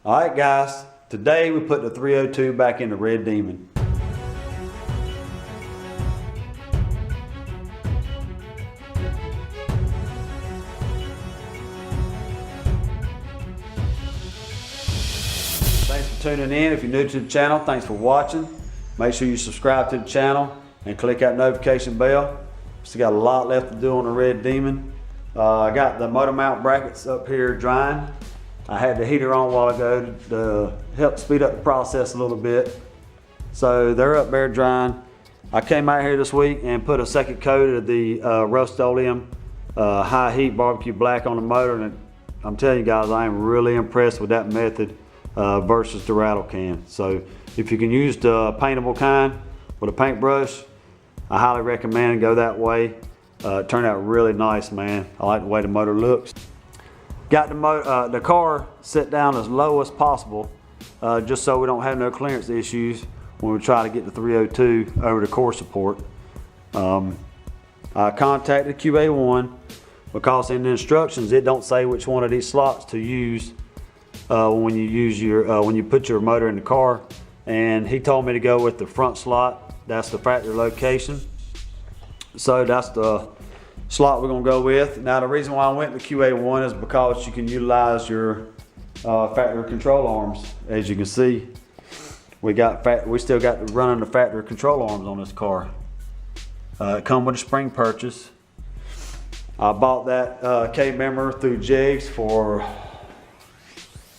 All right, guys, today we put the 302 back in the Red Demon. Thanks for tuning in. If you're new to the channel, thanks for watching. Make sure you subscribe to the channel and click that notification bell. Still got a lot left to do on the Red Demon. I got the motor mount brackets up here drying. I had the heater on a while ago to help speed up the process a little bit. So they're up there drying. I came out here this week and put a second coat of the Rust-Oleum high heat barbecue black on the motor, and I'm telling you guys, I am really impressed with that method versus the rattle can. So if you can use the paintable kind with a paintbrush, I highly recommend go that way. It turned out really nice, man. I like the way the motor looks. Got the car set down as low as possible, just so we don't have no clearance issues when we try to get the 302 over the core support. I contacted QA1 because in the instructions it don't say which one of these slots to use when you put your motor in the car, and he told me to go with the front slot. That's the factory location, so that's the slot we're gonna go with. Now the reason why I went to QA1 is because you can utilize your factory control arms. As you can see, we still got running the factory control arms on this car. It come with a spring purchase. I bought that K-member through Jigs for, I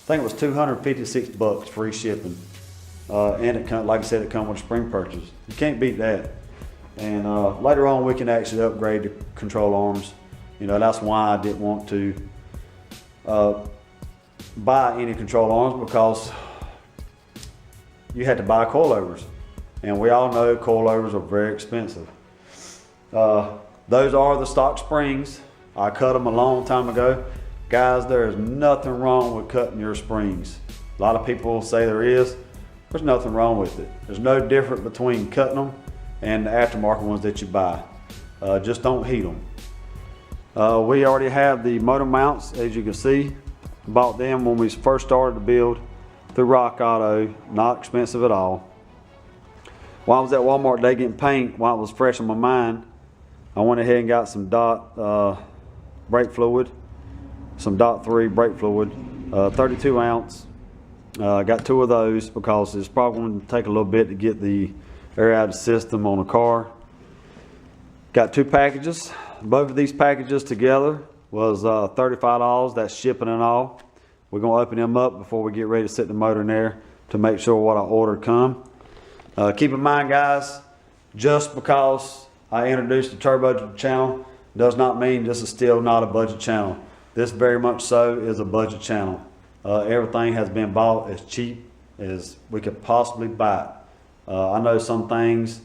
think it was 256 bucks free shipping. And it come, like I said, it come with a spring purchase. You can't beat that. And later on we can actually upgrade the control arms. You know, that's why I didn't want to buy any control arms, because you had to buy coilovers. And we all know coilovers are very expensive. Those are the stock springs. I cut them a long time ago. Guys, there is nothing wrong with cutting your springs. A lot of people say there is. There's nothing wrong with it. There's no difference between cutting them and the aftermarket ones that you buy. Just don't heat them. We already have the motor mounts, as you can see. Bought them when we first started to build through Rock Auto. Not expensive at all. While I was at Walmart today getting paint, while it was fresh in my mind, I went ahead and got some DOT brake fluid, some DOT 3 brake fluid, 32 ounce. Got 2 of those because it's probably going to take a little bit to get the air out of the system on the car. Got 2 packages. Both of these packages together was $35. That's shipping and all. We're going to open them up before we get ready to set the motor in there to make sure what I ordered come. Keep in mind, guys, just because I introduced the turbo to the channel does not mean this is still not a budget channel. This very much so is a budget channel. Everything has been bought as cheap as we could possibly buy it. I know some things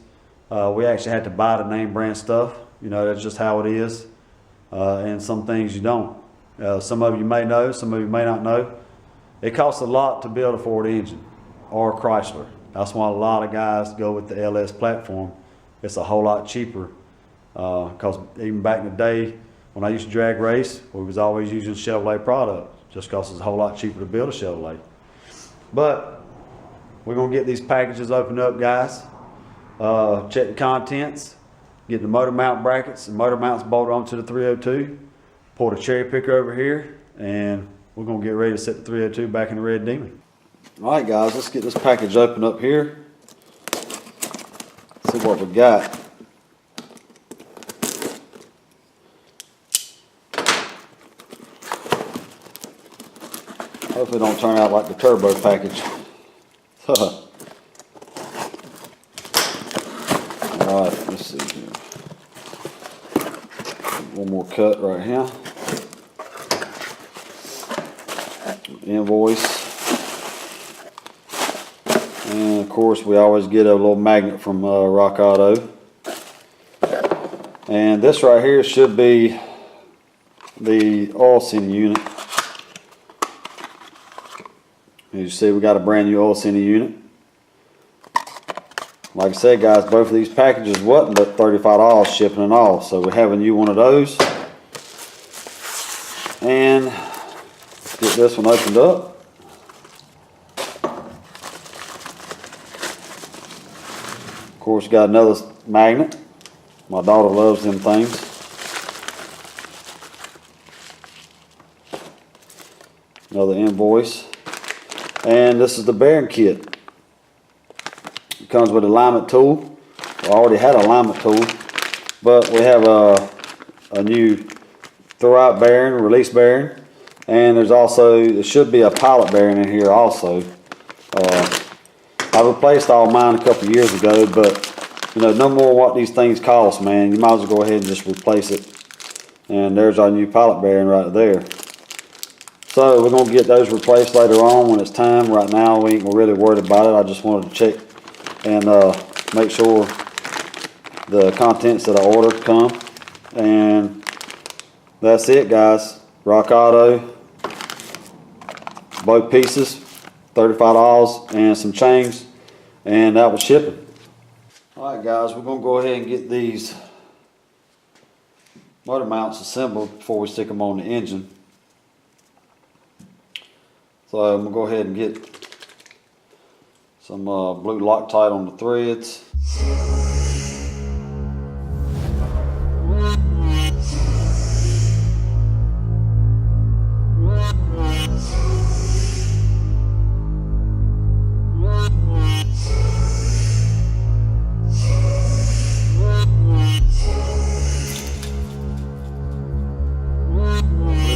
we actually had to buy the name brand stuff. You know, that's just how it is. And some things you don't. Some of you may know, some of you may not know. It costs a lot to build a Ford engine or a Chrysler. That's why a lot of guys go with the LS platform. It's a whole lot cheaper. Because even back in the day when I used to drag race, we was always using Chevrolet products, just because it's a whole lot cheaper to build a Chevrolet. But we're gonna get these packages opened up, guys. Check the contents, get the motor mount brackets and motor mounts bolted onto the 302. Pull the cherry picker over here, and we're gonna get ready to set the 302 back in the Red Demon. All right, guys, let's get this package open up here. See what we got. Hopefully it don't turn out like the turbo package. Alright, let's see here. One more cut right here. Invoice. And of course we always get a little magnet from Rock Auto. And this right here should be the oil sending unit. As you see, we got a brand new oil sending unit. Like I said, guys, both of these packages wasn't but $35 shipping and all. So we have a new one of those. And get this one opened up. course, got another magnet. My daughter loves them things. Another invoice. And this is the bearing kit. It comes with an alignment tool. I already had an alignment tool, but we have a new throw-out bearing, release bearing, and there should be a pilot bearing in here also. I replaced all mine a couple years ago, but no more what these things cost, man. You might as well go ahead and just replace it. And there's our new pilot bearing right there. So we're going to get those replaced later on when it's time. Right now we ain't really worried about it. I just wanted to check and make sure the contents that I ordered come. And that's it, guys. Rock Auto, both pieces, $35 and some chains, and that was shipping. Alright guys, we're going to go ahead and get these motor mounts assembled before we stick them on the engine. So I'm going to go ahead and get some blue Loctite on the threads.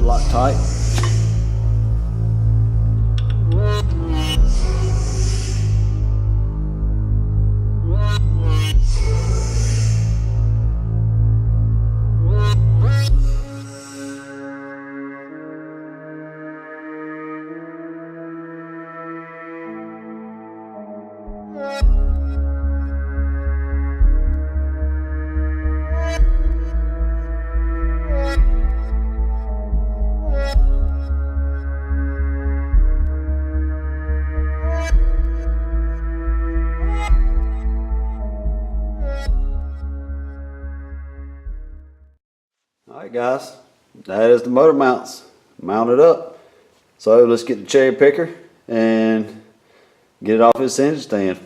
Loctite. Alright guys, that is the motor mounts mounted up. So let's get the cherry picker and get it off its engine stand.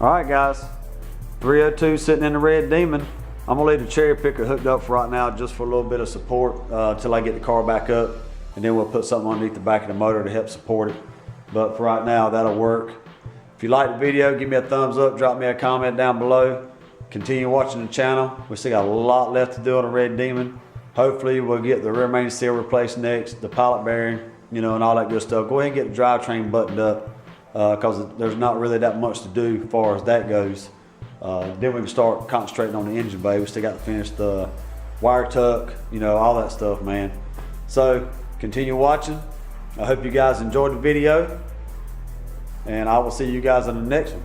All right, guys, 302 sitting in the Red Demon. I'm gonna leave the cherry picker hooked up for right now, just for a little bit of support till I get the car back up, and then we'll put something underneath the back of the motor to help support it. But for right now, that'll work. If you like the video, give me a thumbs up, drop me a comment down below. Continue watching the channel. We still got a lot left to do on the Red Demon. Hopefully we'll get the rear main seal replaced next, the pilot bearing, you know, and all that good stuff. Go ahead and get the drivetrain buttoned up, because there's not really that much to do as far as that goes. Then we can start concentrating on the engine bay. We still got to finish the wire tuck, you know, all that stuff, man. So continue watching. I hope you guys enjoyed the video, and I will see you guys in the next one.